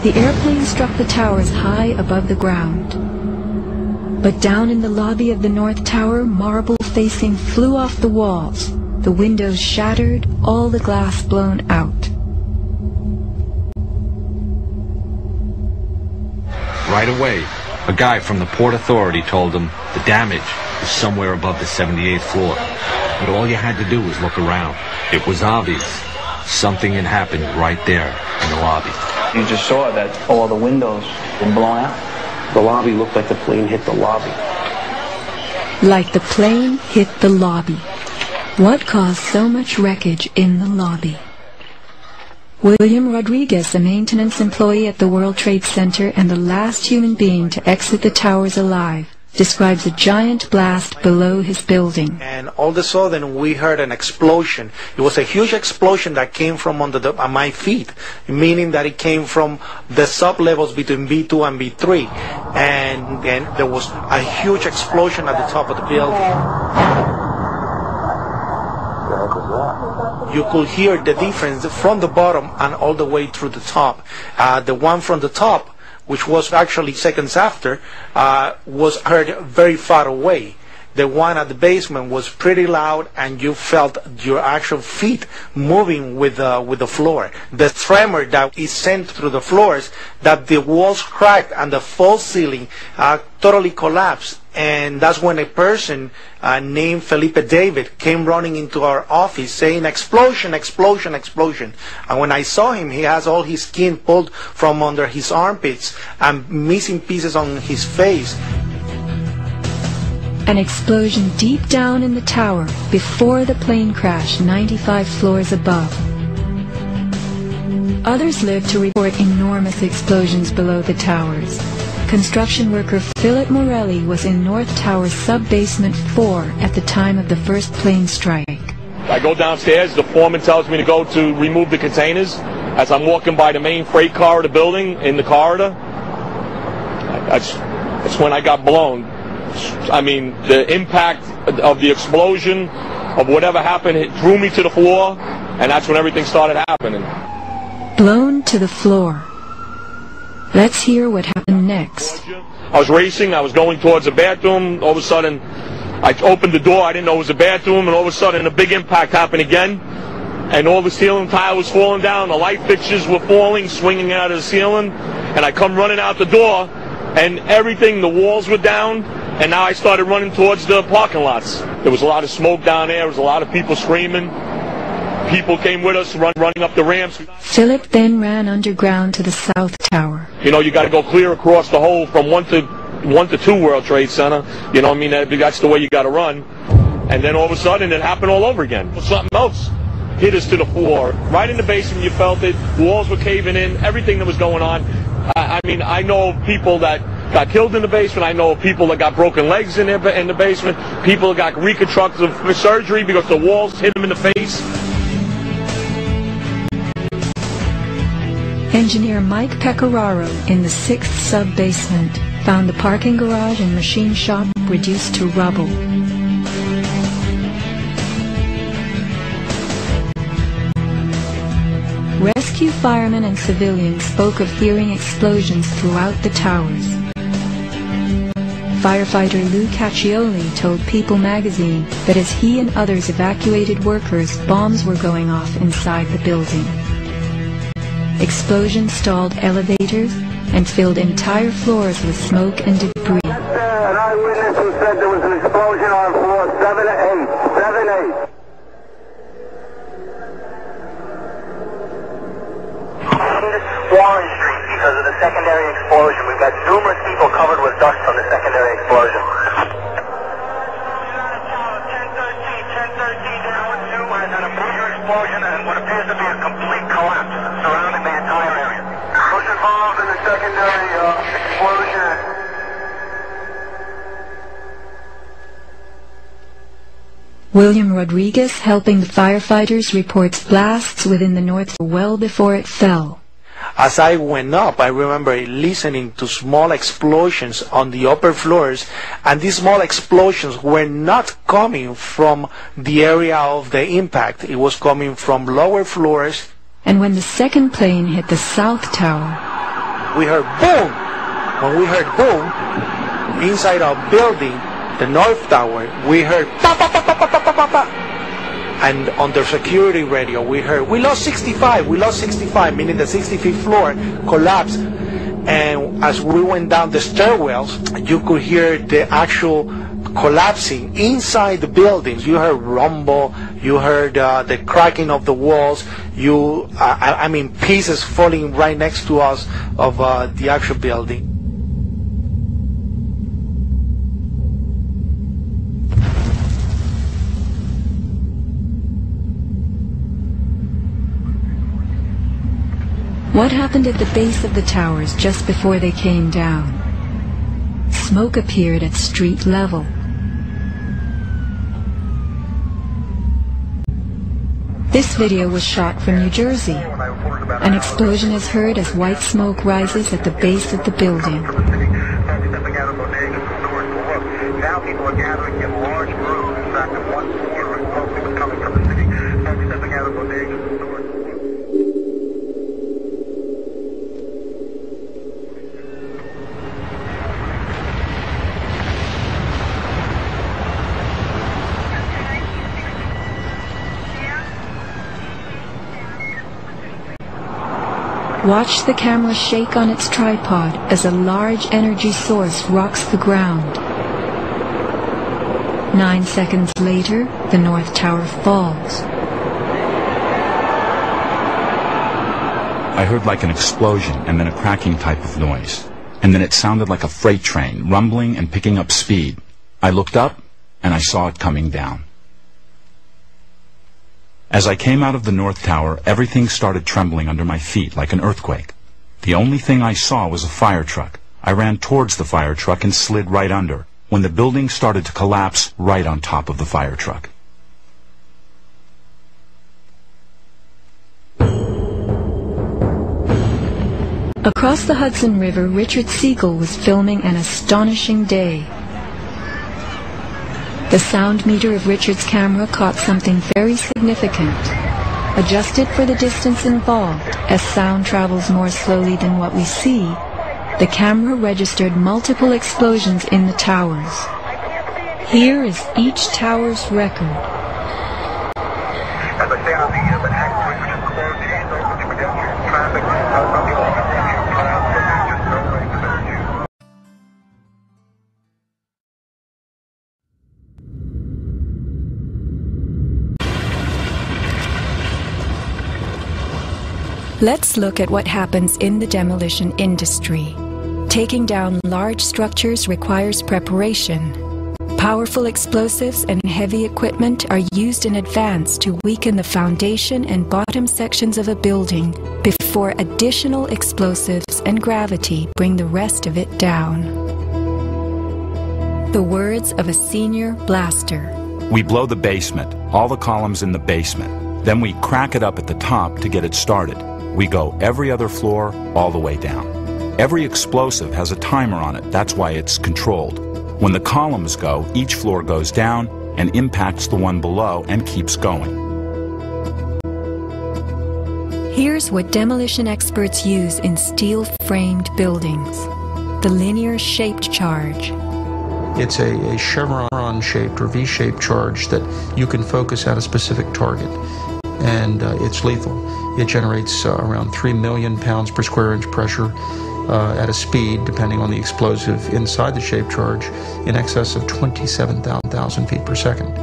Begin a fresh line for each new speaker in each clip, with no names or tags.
The airplane struck the towers high above the ground. But down in the lobby of the North Tower, marble facing flew off the walls, the windows shattered, all the glass blown out.
Right away, a guy from the Port Authority told him the damage was somewhere above the 78th floor. But all you had to do was look around. It was obvious. Something had happened right there in the lobby.
You just saw that all the windows were blown out. The lobby looked like the plane hit the lobby.
Like the plane hit the lobby. What caused so much wreckage in the lobby? William Rodriguez, a maintenance employee at the World Trade Center and the last human being to exit the towers alive, describes a giant blast below his building.
And all of a sudden we heard an explosion. It was a huge explosion that came from under my feet, meaning that it came from the sub-levels between B2 and B3. And there was a huge explosion at the top of the building. You could hear the difference from the bottom and all the way through the top. The one from the top, which was actually seconds after, was heard very far away. The one at the basement was pretty loud, and you felt your actual feet moving with the floor. The tremor that is sent through the floors, that the walls cracked and the false ceiling totally collapsed. And that's when a person named Felipe David came running into our office saying, "Explosion, explosion, explosion." And when I saw him, he has all his skin pulled from under his armpits and missing pieces on his face.
An explosion deep down in the tower before the plane crashed 95 floors above. Others lived to report enormous explosions below the towers. Construction worker Philip Morelli was in North Tower's sub-basement 4 at the time of the first plane strike.
I go downstairs, the foreman tells me to go to remove the containers. As I'm walking by the main freight car of the building, in the corridor, that's when I got blown. I mean, the impact of the explosion, of whatever happened, it drew me to the floor, and that's when everything started happening.
Blown to the floor. Let's hear what happened next.
I was racing, I was going towards the bathroom. All of a sudden, I opened the door, I didn't know it was a bathroom, and all of a sudden a big impact happened again. And all the ceiling tile was falling down, the light fixtures were falling, swinging out of the ceiling. And I come running out the door, and everything, the walls were down, and now I started running towards the parking lots. There was a lot of smoke down there, there was a lot of people screaming. People came with us, running up the ramps.
Philip then ran underground to the South Tower.
You know, you got to go clear across the whole from 1 to 2 World Trade Center. You know what I mean? That's the way you got to run. And then all of a sudden, it happened all over again. Something else hit us to the floor. Right in the basement, you felt it. Walls were caving in, everything that was going on. I mean, I know people that got killed in the basement. I know people that got broken legs in the basement. People that got reconstructive surgery because the walls hit them in the face.
Engineer Mike Pecoraro in the 6th sub-basement found the parking garage and machine shop reduced to rubble. Rescue firemen and civilians spoke of hearing explosions throughout the towers. Firefighter Lou Caccioli told People magazine that as he and others evacuated workers, bombs were going off inside the building. Explosions stalled elevators and filled entire floors with smoke and debris.
An eyewitness who said there was an explosion on floor 7-8. 7-8. Warren Street because of the secondary explosion. We've got numerous people covered with dust from the secondary explosion. 1013 down 2 has had a major explosion and what appears to be a complete collapse surrounding the entire area. Who's involved in the secondary explosion?
William Rodriguez, helping the firefighters, reports blasts within the north well before it fell.
As I went up, I remember listening to small explosions on the upper floors, and these small explosions were not coming from the area of the impact. It was coming from lower floors.
And when the second plane hit the South Tower,
we heard boom. When we heard boom, inside our building, the North Tower, we heard pa pa pa pa pa pa pa pa. And on the security radio, we heard, we lost 65, meaning the 65th floor collapsed. And as we went down the stairwells, you could hear the actual collapsing inside the buildings. You heard rumble, you heard the cracking of the walls, I mean pieces falling right next to us of the actual building.
What happened at the base of the towers just before they came down? Smoke appeared at street level. This video was shot from New Jersey. An explosion is heard as white smoke rises at the base of the building.
Now people are gathering in large groups. In fact, at one point, smoke was coming from the city. Stepping out of bodegas and stores.
Watch the camera shake on its tripod as a large energy source rocks the ground. 9 seconds later, the North Tower falls.
I heard like an explosion and then a cracking type of noise. And then it sounded like a freight train, rumbling and picking up speed. I looked up and I saw it coming down. As I came out of the North Tower, everything started trembling under my feet like an earthquake. The only thing I saw was a fire truck. I ran towards the fire truck and slid right under, when the building started to collapse right on top of the fire truck.
Across the Hudson River, Richard Siegel was filming an astonishing day. The sound meter of Richard's camera caught something very significant. Adjusted for the distance involved, as sound travels more slowly than what we see, the camera registered multiple explosions in the towers. Here is each tower's record.
As I say on the access which is closed, hands open to pedestrian traffic. Some people are going to crowds, but there's just no way for them to.
Let's look at what happens in the demolition industry. Taking down large structures requires preparation. Powerful explosives and heavy equipment are used in advance to weaken the foundation and bottom sections of a building before additional explosives and gravity bring the rest of it down. The words of a senior blaster.
We blow the basement, all the columns in the basement. Then we crack it up at the top to get it started. We go every other floor, all the way down. Every explosive has a timer on it, that's why it's controlled. When the columns go, each floor goes down and impacts the one below and keeps going.
Here's what demolition experts use in steel-framed buildings. The linear shaped charge.
It's a chevron-shaped or V-shaped charge that you can focus at a specific target, and it's lethal. It generates around 3 million pounds per square inch pressure at a speed, depending on the explosive inside the shaped charge, in excess of 27,000 feet per second.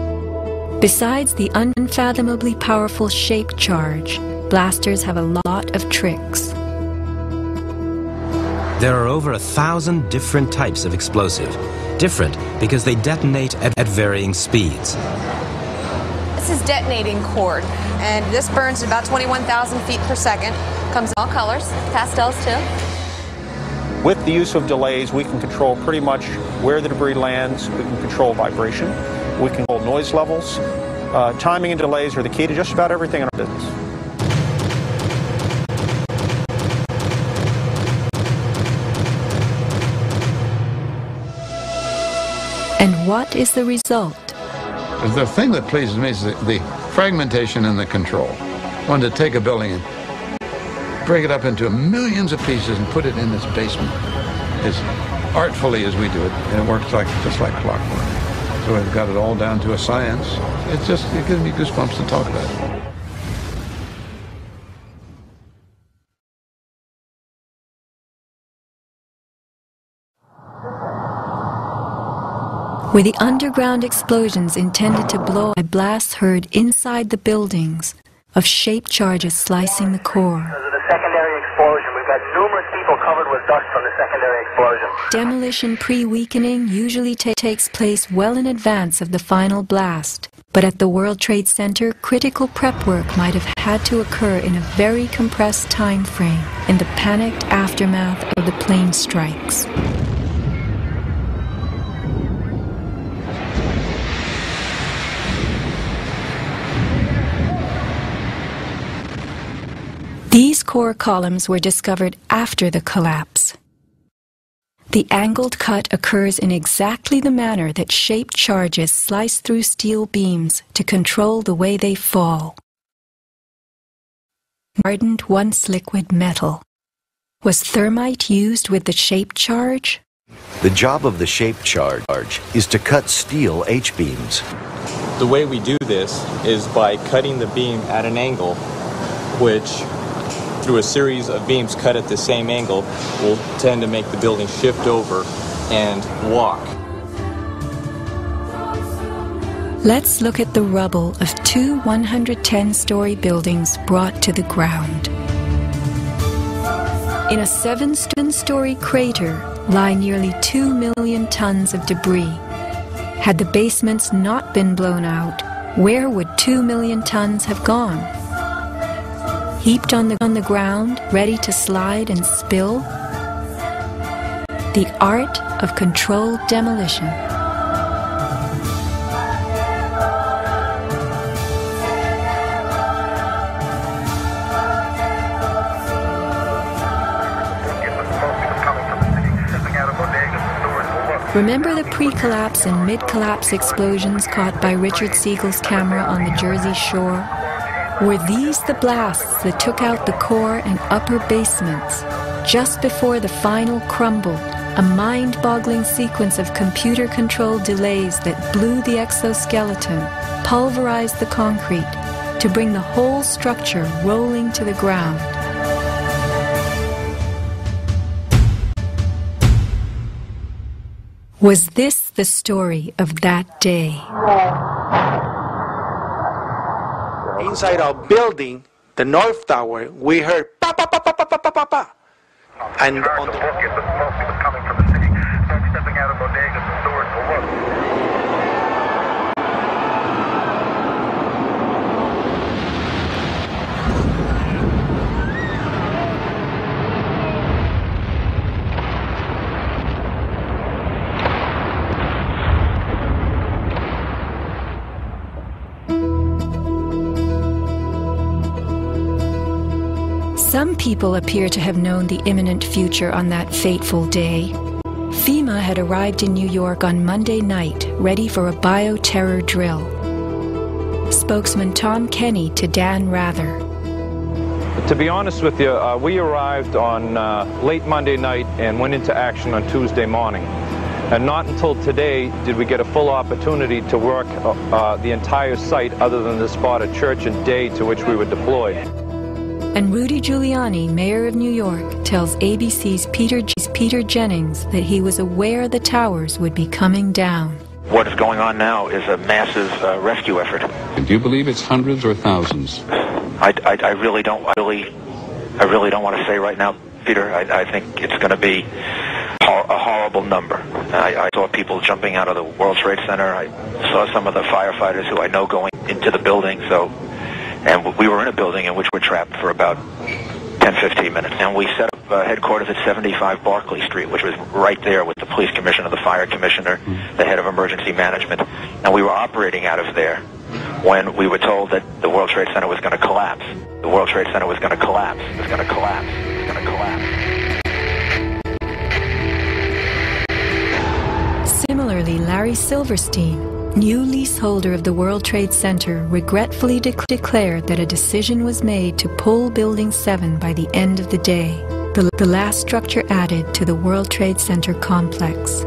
Besides the unfathomably powerful shaped charge, blasters have a lot of tricks.
There are over 1,000 different types of explosive. Different because they detonate at varying speeds.
This is detonating cord, and this burns at about 21,000 feet per second. Comes in all colors, pastels too.
With the use of delays, we can control pretty much where the debris lands. We can control vibration. We can control noise levels. Timing and delays are the key to just about everything in our business.
And what is the result?
The thing that pleases me is the fragmentation and the control. I wanted to take a building and break it up into millions of pieces and put it in this basement as artfully as we do it, and it works just like clockwork. So we've got it all down to a science. It gives me goosebumps to talk about it.
Were the underground explosions intended to blow a blast heard inside the buildings of shaped charges slicing the core?
Because of the secondary explosion, we've got numerous people covered with dust from the secondary explosion.
Demolition pre-weakening usually takes place well in advance of the final blast, but at the World Trade Center, critical prep work might have had to occur in a very compressed time frame in the panicked aftermath of the plane strikes. These core columns were discovered after the collapse. The angled cut occurs in exactly the manner that shaped charges slice through steel beams to control the way they fall. Hardened once liquid metal. Was thermite used with the shaped charge?
The job of the shaped charge is to cut steel H-beams.
The way we do this is by cutting the beam at an angle, which through a series of beams cut at the same angle will tend to make the building shift over and walk.
Let's look at the rubble of two 110-story buildings brought to the ground. In a 7-story crater lie nearly 2 million tons of debris. Had the basements not been blown out, where would 2 million tons have gone? Heaped on the ground, ready to slide and spill? The art of controlled demolition. Remember the pre-collapse and mid-collapse explosions caught by Richard Siegel's camera on the Jersey Shore? Were these the blasts that took out the core and upper basements? Just before the final crumble, a mind-boggling sequence of computer-controlled delays that blew the exoskeleton, pulverized the concrete, to bring the whole structure rolling to the ground. Was this the story of that day?
Inside our building, the North Tower, we heard pa pa pa pa pa pa pa pa pa. And on the
smoke was coming from the city. Start stepping out of bodegas and stores for work.
Some people appear to have known the imminent future on that fateful day. FEMA had arrived in New York on Monday night, ready for a bioterror drill. Spokesman Tom Kenny to Dan Rather.
To be honest with you, we arrived on late Monday night and went into action on Tuesday morning. And not until today did we get a full opportunity to work the entire site other than the spot at Church and Day to which we were deployed.
And Rudy Giuliani, mayor of New York, tells ABC's Peter Jennings that he was aware the towers would be coming down.
What is going on now is a massive rescue effort.
Do you believe it's hundreds or thousands?
I really don't want to say right now, Peter. I think it's going to be a horrible number. I saw people jumping out of the World Trade Center. I saw some of the firefighters who I know going into the building. And we were in a building in which we were trapped for about 10-15 minutes. And we set up headquarters at 75 Barclay Street, which was right there with the police commissioner, the fire commissioner, the head of emergency management. And we were operating out of there when we were told that the World Trade Center was going to collapse. The World Trade Center was going to collapse. It was going to collapse. It was going to collapse.
Similarly, Larry Silverstein, new leaseholder of the World Trade Center regretfully declared that a decision was made to pull Building 7 by the end of the day, the last structure added to the World Trade Center complex.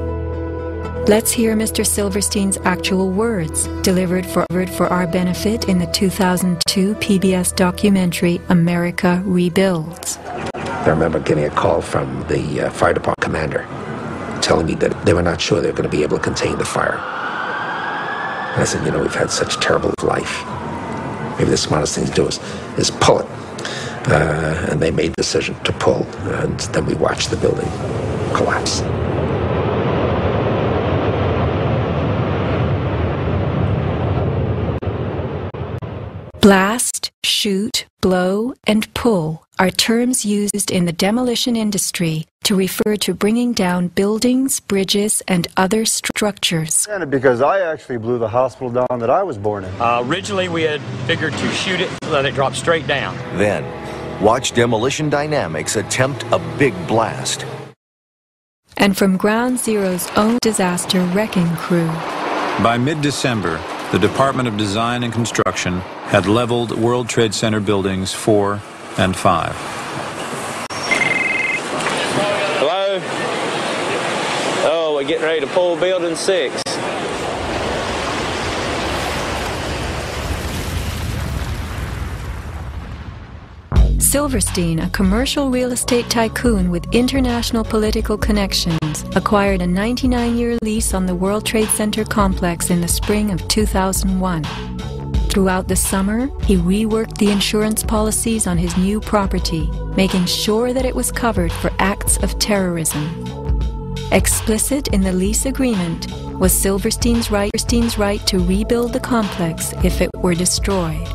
Let's hear Mr. Silverstein's actual words, delivered for our benefit in the 2002 PBS documentary America Rebuilds.
I remember getting a call from the fire department commander telling me that they were not sure they were going to be able to contain the fire. And I said, you know, we've had such terrible life. Maybe the smartest thing to do is pull it. And they made the decision to pull, and then we watched the building collapse.
Blast, shoot, blow, and pull are terms used in the demolition industry to refer to bringing down buildings, bridges, and other structures.
Because I actually blew the hospital down that I was born in.
Originally, we had figured to shoot it so that it dropped straight down.
Then, watch Demolition Dynamics attempt a big blast.
And from Ground Zero's own disaster wrecking crew.
By mid-December, the Department of Design and Construction had leveled World Trade Center buildings 4 and 5.
Hello? Oh, we're getting ready to pull Building 6.
Silverstein, a commercial real estate tycoon with international political connections, acquired a 99-year lease on the World Trade Center complex in the spring of 2001. Throughout the summer, he reworked the insurance policies on his new property, making sure that it was covered for acts of terrorism. Explicit in the lease agreement was Silverstein's right to rebuild the complex if it were destroyed.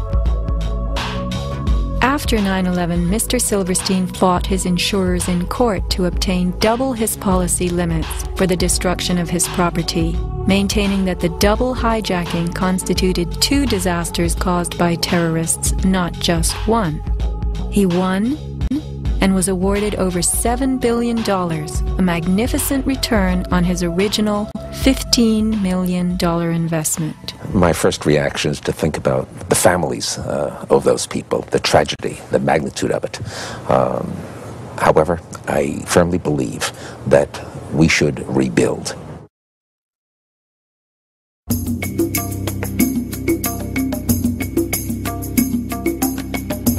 After 9/11, Mr. Silverstein fought his insurers in court to obtain double his policy limits for the destruction of his property, maintaining that the double hijacking constituted 2 disasters caused by terrorists, not just one. He won and was awarded over $7 billion, a magnificent return on his original $15 million investment.
My first reaction is to think about the families of those people, the tragedy, the magnitude of it. However, I firmly believe that we should rebuild.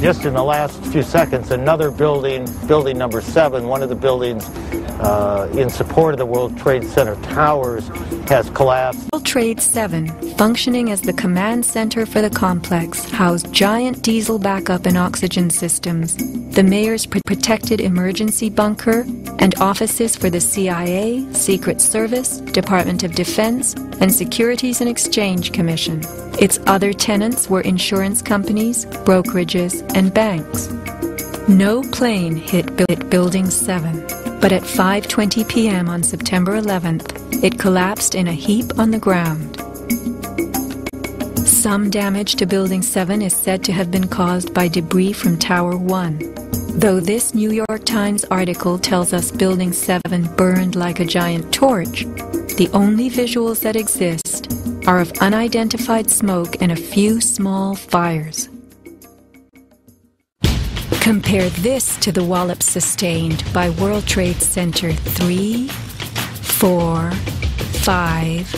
Just in the last few seconds, another building, building number 7, one of the buildings in support of the World Trade Center towers, has collapsed.
World Trade 7, functioning as the command center for the complex, housed giant diesel backup and oxygen systems, the mayor's protected emergency bunker, and offices for the CIA, Secret Service, Department of Defense, and Securities and Exchange Commission. Its other tenants were insurance companies, brokerages, and banks. No plane hit Building 7, but at 5:20 p.m. on September 11th, it collapsed in a heap on the ground. Some damage to Building 7 is said to have been caused by debris from Tower 1. Though this New York Times article tells us Building 7 burned like a giant torch, the only visuals that exist are of unidentified smoke and a few small fires. Compare this to the wallops sustained by World Trade Center 3, 4, 5,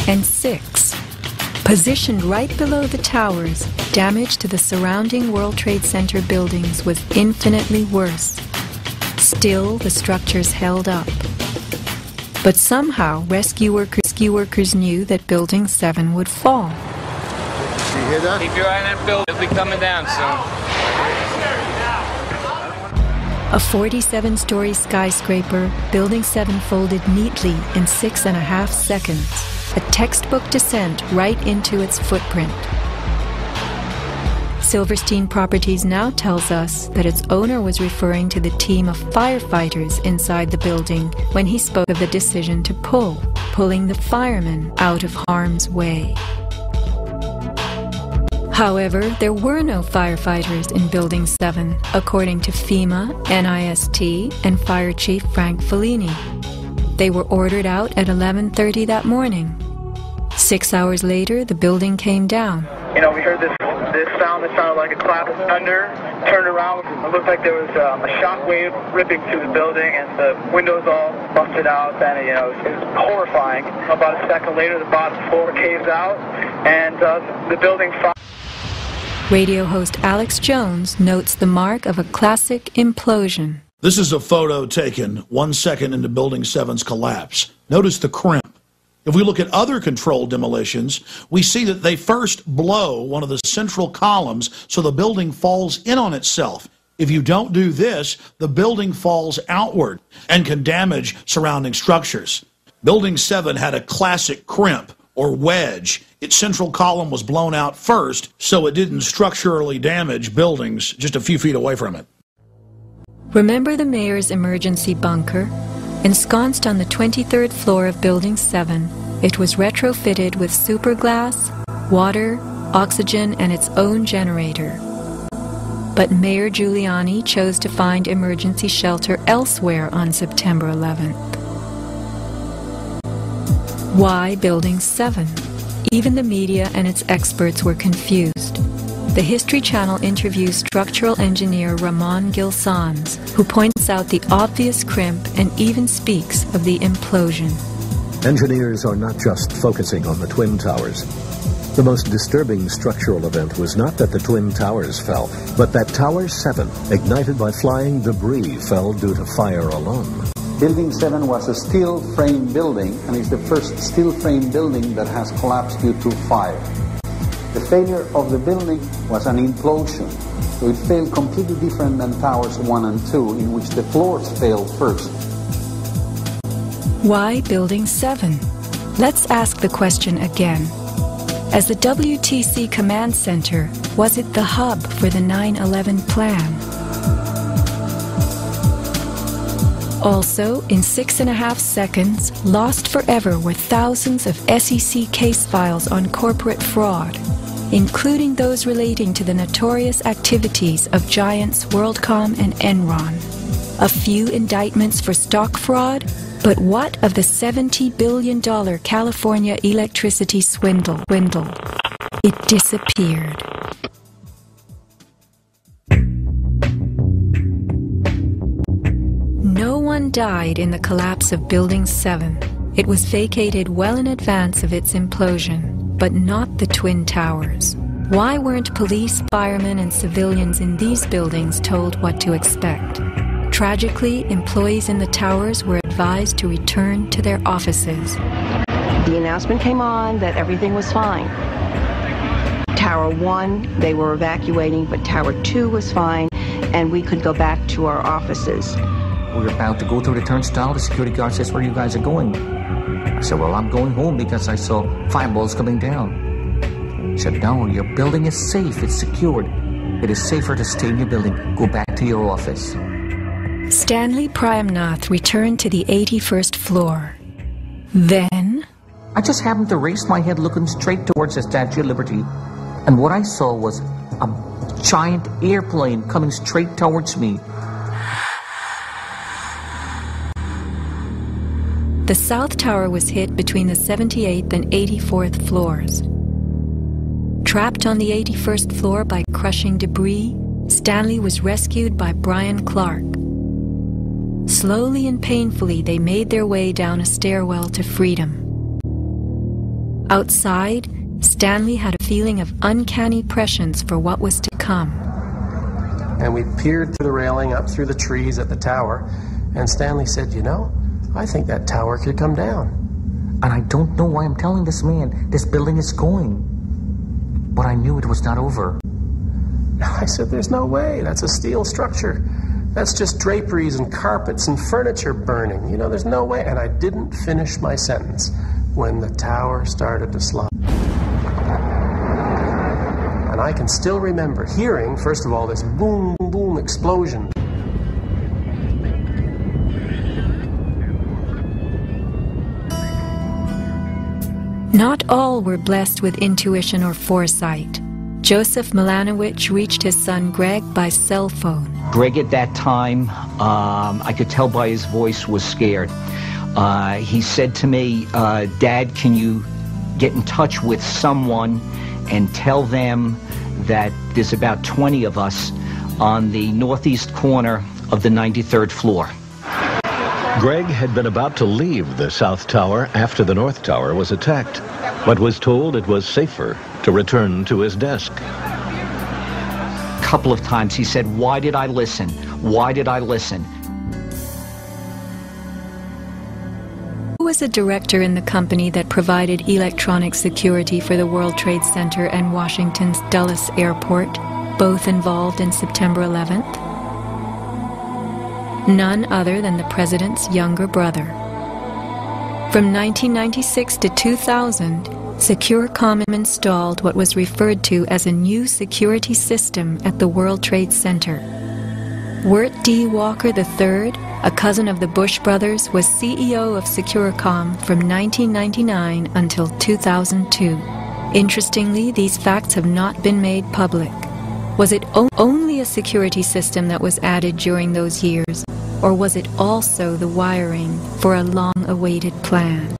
and 6. Positioned right below the towers, damage to the surrounding World Trade Center buildings was infinitely worse. Still, the structures held up. But somehow, rescue workers knew that Building 7 would fall.
You hear that? Keep your eye on that building. It'll be coming down soon.
A 47-story skyscraper, Building 7 folded neatly in 6.5 seconds, a textbook descent right into its footprint. Silverstein Properties now tells us that its owner was referring to the team of firefighters inside the building when he spoke of the decision to pulling the firemen out of harm's way. However, there were no firefighters in Building 7, according to FEMA, NIST, and Fire Chief Frank Fellini. They were ordered out at 11:30 that morning. 6 hours later, the building came down.
You know, we heard this sound that sounded like a clap of thunder. Turned around, it looked like there was a shock wave ripping through the building, and the windows all busted out. And you know, it was horrifying. About a second later, the bottom floor caves out, and the building.
Radio host Alex Jones notes the mark of a classic implosion.
This is a photo taken 1 second into Building 7's collapse. Notice the crimp. If we look at other controlled demolitions, we see that they first blow one of the central columns so the building falls in on itself. If you don't do this, the building falls outward and can damage surrounding structures. Building 7 had a classic crimp or wedge. Its central column was blown out first, so it didn't structurally damage buildings just a few feet away from it.
Remember the mayor's emergency bunker? Ensconced on the 23rd floor of Building 7, it was retrofitted with superglass, water, oxygen, and its own generator. But Mayor Giuliani chose to find emergency shelter elsewhere on September 11th. Why Building 7? Even the media and its experts were confused. The History Channel interviews structural engineer Ramon Gilsans, who points out the obvious crimp and even speaks of the implosion.
Engineers are not just focusing on the Twin Towers. The most disturbing structural event was not that the Twin Towers fell, but that Tower 7, ignited by flying debris, fell due to fire alone.
Building 7 was a steel frame building, and is the first steel frame building that has collapsed due to fire. The failure of the building was an implosion, so it failed completely different than Towers 1 and 2, in which the floors failed first.
Why Building 7? Let's ask the question again. As the WTC Command Center, was it the hub for the 9/11 plan? Also, in 6.5 seconds, lost forever were thousands of SEC case files on corporate fraud, including those relating to the notorious activities of giants WorldCom and Enron. A few indictments for stock fraud, but what of the $70 billion California electricity swindle? It disappeared. No one died in the collapse of Building 7. It was vacated well in advance of its implosion, but not the Twin Towers. Why weren't police, firemen, and civilians in these buildings told what to expect? Tragically, employees in the towers were advised to return to their offices.
The announcement came on that everything was fine. Tower 1, they were evacuating, but Tower 2 was fine, and we could go back to our offices.
We were about to go through the turnstile. The security guard says, "Where you guys are going?" I said, "Well, I'm going home because I saw fireballs coming down." He said, "No, your building is safe. It's secured. It is safer to stay in your building. Go back to your office."
Stanley Prayamnath returned to the 81st floor. Then,
I just happened to raise my head looking straight towards the Statue of Liberty, and what I saw was a giant airplane coming straight towards me.
the South Tower was hit between the 78th and 84th floors. Trapped on the 81st floor by crushing debris, Stanley was rescued by Brian Clark. Slowly and painfully, they made their way down a stairwell to freedom. Outside, Stanley had a feeling of uncanny prescience for what was to come.
And we peered through the railing up through the trees at the tower, and Stanley said, "You know, I think that tower could come down."
And I don't know why I'm telling this man this building is going. But I knew it was not over.
I said, "There's no way. That's a steel structure. That's just draperies and carpets and furniture burning. You know, there's no way." And I didn't finish my sentence when the tower started to slide. And I can still remember hearing, first of all, this boom, boom explosion.
Not all were blessed with intuition or foresight. Joseph Milanowicz reached his son Greg by cell phone.
Greg at that time, I could tell by his voice, was scared. He said to me, "Dad, can you get in touch with someone and tell them that there's about 20 of us on the northeast corner of the 93rd floor.
Greg had been about to leave the South Tower after the North Tower was attacked, but was told it was safer to return to his desk.
A couple of times he said, "Why did I listen? Why did I listen?"
Who was a director in the company that provided electronic security for the World Trade Center and Washington's Dulles Airport, both involved in September 11th? None other than the president's younger brother. From 1996 to 2000, Securacom installed what was referred to as a new security system at the World Trade Center. Wirt D. Walker III, a cousin of the Bush brothers, was CEO of Securacom from 1999 until 2002. Interestingly, these facts have not been made public. Was it only a security system that was added during those years, or was it also the wiring for a long-awaited plan?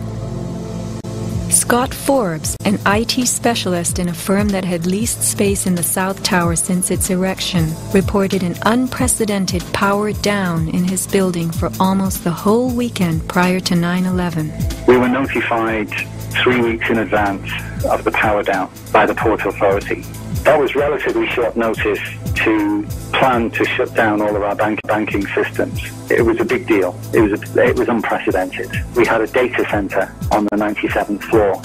Scott Forbes, an IT specialist in a firm that had leased space in the South Tower since its erection, reported an unprecedented power down in his building for almost the whole weekend prior to 9/11.
We were notified 3 weeks in advance of the power down by the Port Authority. That was relatively short notice to plan to shut down all of our banking systems. It was a big deal. It was unprecedented. We had a data center on the 97th floor,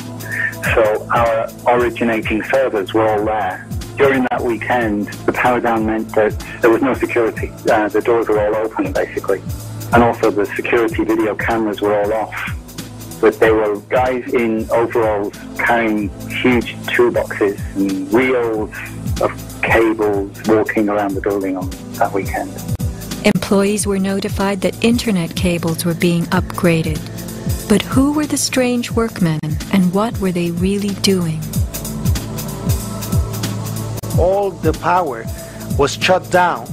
so our originating servers were all there. During that weekend, the power down meant that there was no security. The doors were all open, basically. And also the security video cameras were all off. But there were guys in overalls carrying huge toolboxes and reels of cables walking around the building on that weekend.
Employees were notified that internet cables were being upgraded. But who were the strange workmen, and what were they really doing?
All the power was shut down.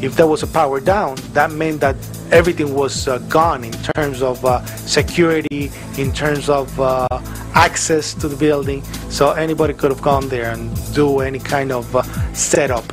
If there was a power down, that meant that everything was gone in terms of security, in terms of access to the building. So anybody could have gone there and do any kind of setup.